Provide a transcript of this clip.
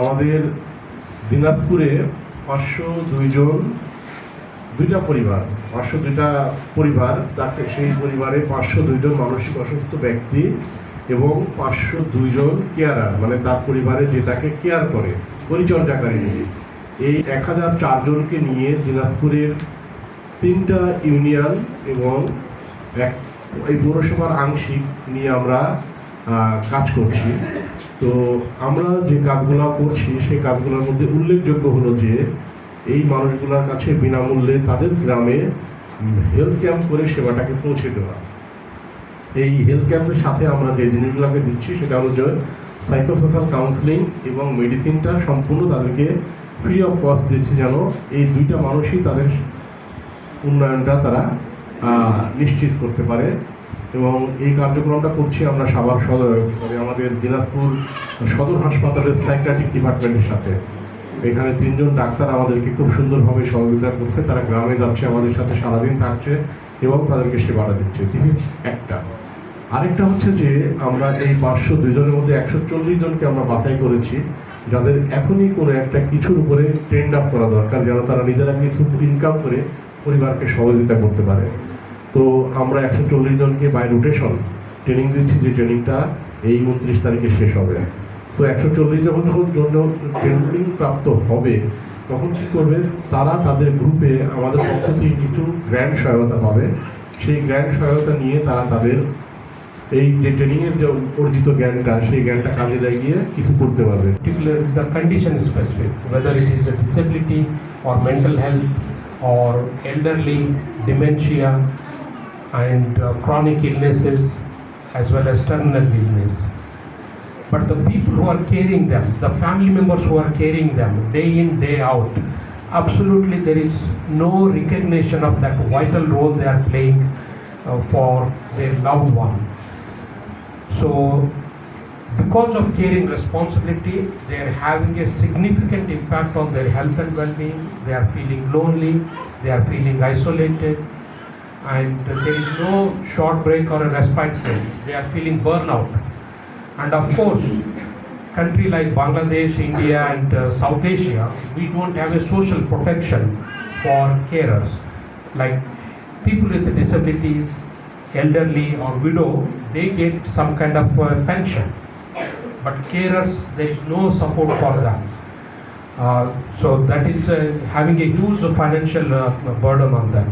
আমাদের দিনাজপুরে 502 জন, দুইটা পরিবার তাকে সেই পরিবারে 502 জন মানসিক অসুস্থ ব্যক্তি এবং 502 জন কেয়ারার, মানে তার পরিবারে যে তাকে কেয়ার করে, পরিচর্যাকারী নিয়ে, এই 1004 জনকে নিয়ে দিনাজপুরের 3টা ইউনিয়ন এবং এই পৌরসভার আংশিক নিয়ে আমরা কাজ করছি। তো আমরা যে কাজগুলো করছি সেই কাজগুলোর মধ্যে উল্লেখযোগ্য হলো যে এই মানুষগুলোর কাছে বিনামূল্যে তাদের গ্রামে হেলথ ক্যাম্প করে সেবাটাকে পৌঁছে দেওয়া। এই হেলথ ক্যাম্পের সাথে আমরা যে জিনিসগুলোকে দিচ্ছি সেটা হলো যে সাইকোসোশ্যাল কাউন্সিলিং এবং মেডিসিনটা সম্পূর্ণ তাদেরকে ফ্রি অফ কস্ট দিচ্ছি, যেন এই দুইটা মানুষই তাদের উন্নয়নটা তারা নিশ্চিত করতে পারে। এবং এই কার্যক্রমটা করছি আমরা সাভার আমাদের দিনাজপুর সদর হাসপাতালের সাইকিয়াট্রিক ডিপার্টমেন্টের সাথে। এখানে 3 জন ডাক্তার আমাদেরকে খুব সুন্দরভাবে সহযোগিতা করছে, তারা গ্রামে যাচ্ছে, আমাদের সাথে সারাদিন থাকছে এবং তাদেরকে সেবাটা দিচ্ছে। একটা আরেকটা হচ্ছে যে আমরা এই 502 জনের মধ্যে 140 জনকে আমরা বাছাই করেছি, যাদের এখনই কোনো একটা কিছুর উপরে ট্রেন্ড আপ করা দরকার, যেন তারা নিজেরা কিছু ইনকাম করে পরিবারকে সহযোগিতা করতে পারে। তো আমরা 140 জনকে বাই রোটেশন ট্রেনিং দিচ্ছি, যে ট্রেনিংটা এই 29 তারিখে শেষ হবে। তো 140 যখন ট্রেনিং প্রাপ্ত হবে তখন কী করবে, তারা তাদের গ্রুপে আমাদের পক্ষ থেকে কিছু গ্র্যান্ড সহায়তা পাবে। সেই গ্র্যান্ড সহায়তা নিয়ে তারা তাদের এই যে ট্রেনিংয়ের যে অর্জিত জ্ঞানটা, সেই জ্ঞানটা কাজে লাগিয়ে কিছু করতে পারবে। Particular the condition specific, whether it is a disability or mental health or elderly, dementia and chronic illnesses as well as terminal illness. But the people who are caring them, the family members who are caring them day in, day out, absolutely there is no recognition of that vital role they are playing for their loved one. So because of caring responsibility, they are having a significant impact on their health and well-being. They are feeling lonely, they are feeling isolated, and there is no short break or a respite period. They are feeling burnout. And of course, country like Bangladesh, India and South Asia, we don't have a social protection for carers. Like people with disabilities, elderly or widow, they get some kind of pension. But carers, there is no support for them. So that is having a huge financial burden on them.